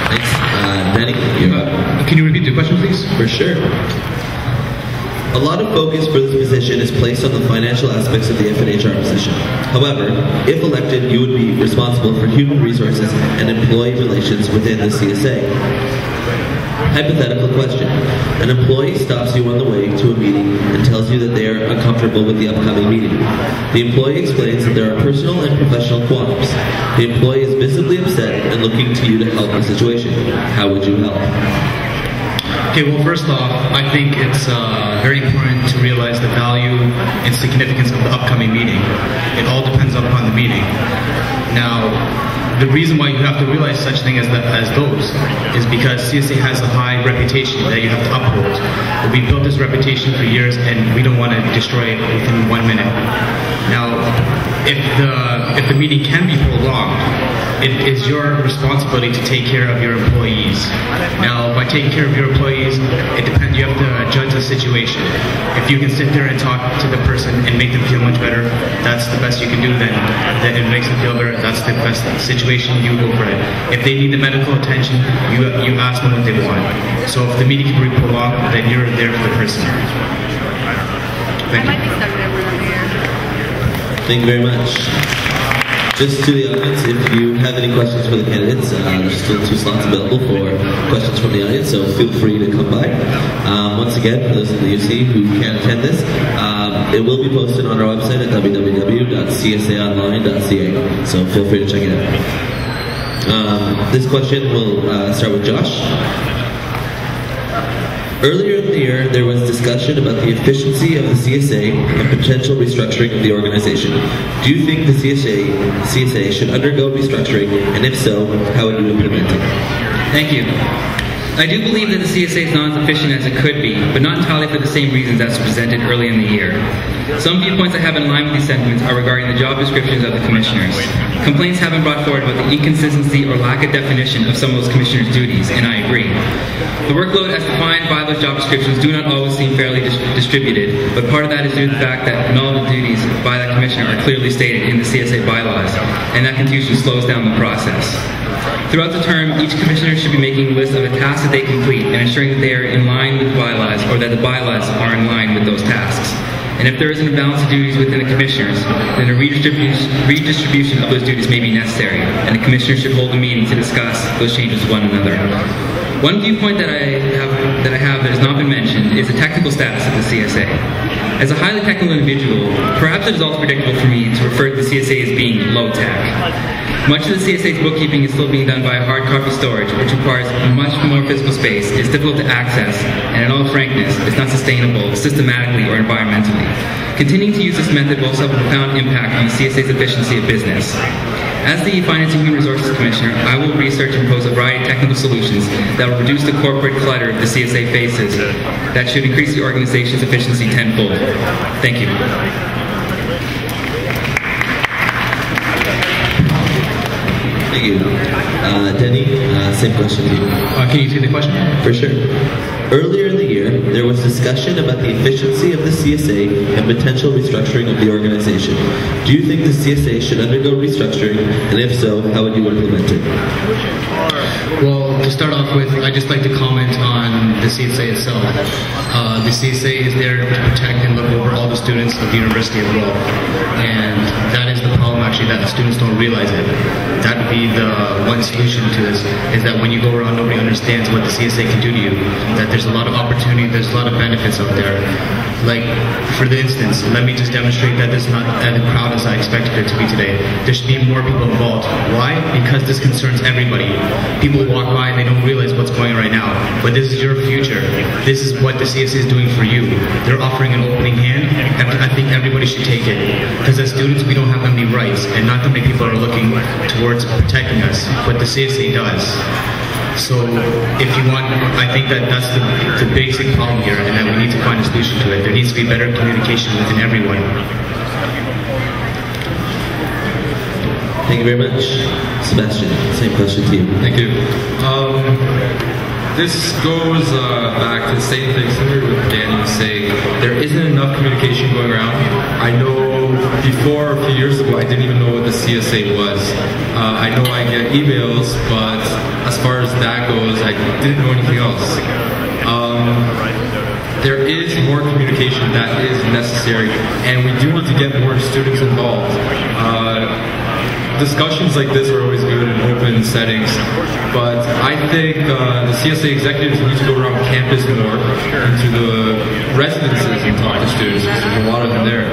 Thanks. Danny, you're up. Can you repeat the question, please? For sure. A lot of focus for this position is placed on the financial aspects of the F&HR position. However, if elected, you would be responsible for human resources and employee relations within the CSA. Hypothetical question. An employee stops you on the way to a meeting and tells you that they are uncomfortable with the upcoming meeting. The employee explains that there are personal and professional qualms. The employee is visibly upset and looking to you to help the situation. How would you help? Okay, well, first off, I think it's very important to realize the value and significance of the upcoming meeting. It all depends upon the meeting. Now, the reason why you have to realize such thing as those is because CSA has a high reputation that you have to uphold. We built this reputation for years, and we don't want to destroy it within 1 minute. Now, if the meeting can be prolonged, it is your responsibility to take care of your employees. Now, by taking care of your employees, it depends. You have to judge the situation. If you can sit there and talk to the person and make them feel much better, that's the best you can do. Then it makes them feel better. That's the best situation. You go for it. If they need the medical attention, you ask them what they want. So if the meeting can be prolonged, then you're there for the person. Thank you. Thank you very much. Just to the audience, if you have any questions for the candidates, there's still 2 slots available for questions from the audience, so feel free to come by. Once again, for those of you who can't attend this, it will be posted on our website at www.csaonline.ca, so feel free to check it out. This question will start with Josh. Earlier in the year, there was discussion about the efficiency of the CSA and potential restructuring of the organization. Do you think the CSA should undergo restructuring, and if so, how would you implement it? Thank you. I do believe that the CSA is not as efficient as it could be, but not entirely for the same reasons as presented early in the year. Some viewpoints I have in line with these sentiments are regarding the job descriptions of the commissioners. Complaints have been brought forward about the inconsistency or lack of definition of some of those commissioners' duties, and I agree. The workload as defined by those job descriptions do not always seem fairly distributed, but part of that is due to the fact that not all the duties by that commissioner are clearly stated in the CSA bylaws, and that confusion slows down the process. Throughout the term, each commissioner should be making a list of the tasks that they complete and ensuring that they are in line with the bylaws or that the bylaws are in line with those tasks. And if there is an imbalance of duties within the commissioners, then a redistribution of those duties may be necessary, and the commissioners should hold a meeting to discuss those changes with one another. One viewpoint that I have that has not been mentioned is the technical status of the CSA. As a highly technical individual, perhaps it is also predictable for me to refer to the CSA as being low-tech. Much of the CSA's bookkeeping is still being done by hard copy storage, which requires much more physical space, is difficult to access, and in all frankness, is not sustainable systematically or environmentally. Continuing to use this method will also have a profound impact on the CSA's efficiency of business. As the Finance and Human Resources Commissioner, I will research and propose a variety of technical solutions that will reduce the corporate clutter the CSA faces that should increase the organization's efficiency tenfold. Thank you. Thank you. Denny, same question to you. Can you see the question? For sure. Earlier in the year, there was discussion about the efficiency of the CSA and potential restructuring of the organization. Do you think the CSA should undergo restructuring, and if so, how would you implement it? Well, to start off with, I'd just like to comment on the CSA itself. The CSA is there to protect and look over all the students of the University of Guelph, and that is the problem actually, that the students don't realize it. That would be the one solution to this, is that when you go around, nobody understands what the CSA can do to you, that there's a lot of opportunity, there's a lot of benefits out there. Like, for the instance, let me just demonstrate that this is not as proud as I expected it to be today. There should be more people involved. Why? Because this concerns everybody. People walk by and they don't realize what's going on right now, but this is your future. This is what the CSA is doing for you. They're offering an opening hand, and I think everybody should take it. Because as students, we don't have that many rights, and not that many people are looking towards protecting us, but the CSA does. So if you want, I think that that's the basic problem here, and that we need to find a solution to it. There needs to be better communication within everyone. Thank you very much. Sebastian, same question to you. Thank you. This goes back to the same thing, similar to what Danny was saying. There isn't enough communication going around. I know before, a few years ago, I didn't even know what the CSA was. I know I get emails, but as far as that goes, I didn't know anything else. There is more communication that is necessary, and we do need to get more students involved. Discussions like this are always good in open settings, but I think the CSA executives need to go around campus more, into the residences and talk to students, because there's a lot of them there.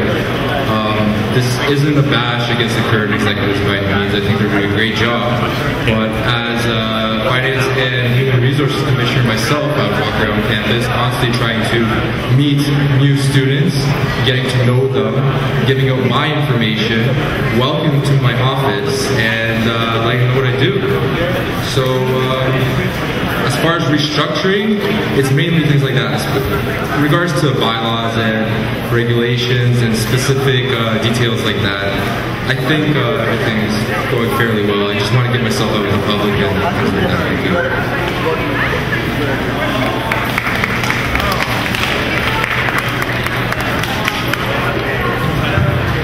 This isn't a bash against the current executives by any means. I think they're doing a great job, but as a Finance and Human Resources Commissioner myself, I walk around campus constantly trying to meet new students, getting to know them, giving out my information, welcoming to my office, and letting them know what I do. So as far as restructuring, it's mainly things like that. In regards to bylaws and regulations and specific details like that, I think everything's going fairly well. I just want to get myself out in the public and things like that. Thank you.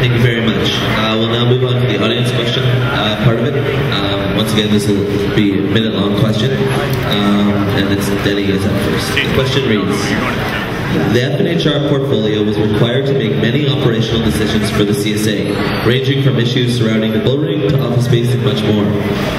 Thank you very much. We'll now move on to the audience question part of it. Once again, this will be a minute-long question, and it's Denny is up first. The question reads, the FNHR portfolio was required to make many operational decisions for the CSA, ranging from issues surrounding the bullring to office space and much more.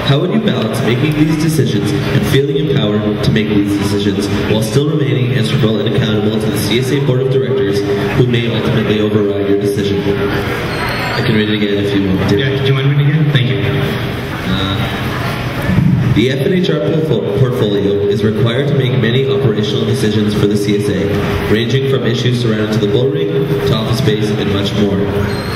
How would you balance making these decisions and feeling empowered to make these decisions while still remaining answerable and accountable to the CSA Board of Directors, who may ultimately override your decision? I can read it again if you want to. Yeah, do you mind reading it again? Thank you. The FNHR portfolio is required to make many operational decisions for the CSA, ranging from issues surrounding to the bullring, to office space, and much more.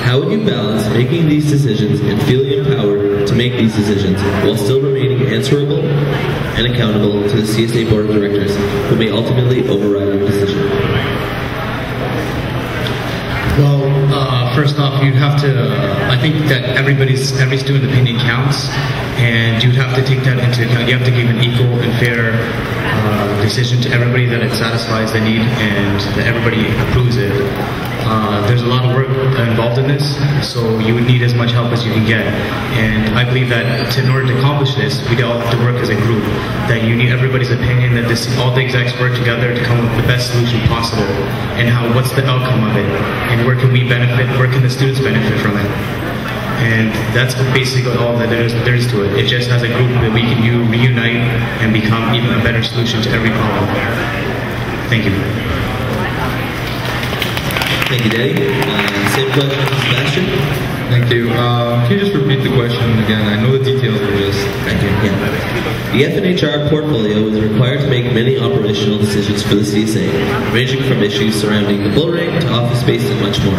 How would you balance making these decisions and feeling empowered to make these decisions while still remaining answerable and accountable to the CSA Board of Directors, who may ultimately override your decision? Well, first off, you'd have to, I think that every student's opinion counts, and you'd have to take that into account. You have to give an equal and fair decision to everybody, that it satisfies the need and that everybody approves it. There's a lot of work involved in this, so you would need as much help as you can get. And I believe that in order to accomplish this, we all have to work as a group, that you need everybody's opinion, that all the execs work together to come up with the best solution possible, and what's the outcome of it, and where can we benefit, where can the students benefit from it. And that's basically all that there is to it. It just has a group that we can reunite and become even a better solution to every problem. Thank you. Thank you, Danny. Same question, Sebastian. Thank you. Can you just repeat the question again? I know the details, but just... Thank you. Yeah. The FNHR portfolio is required to make many operational decisions for the CSA, ranging from issues surrounding the bullring to office space and much more.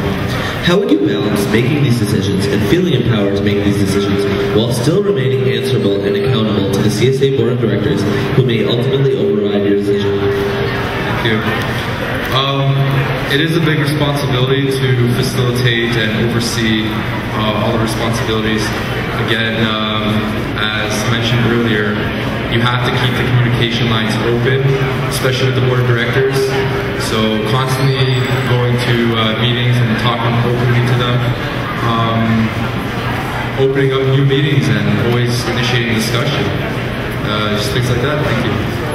How would you balance making these decisions and feeling empowered to make these decisions while still remaining answerable and accountable to the CSA Board of Directors, who may ultimately override your decision? Thank you. It is a big responsibility to facilitate and oversee all the responsibilities. Again, as mentioned earlier, you have to keep the communication lines open, especially with the Board of Directors. So constantly going to meetings and talking openly to them, opening up new meetings and always initiating discussion. Just things like that. Thank you.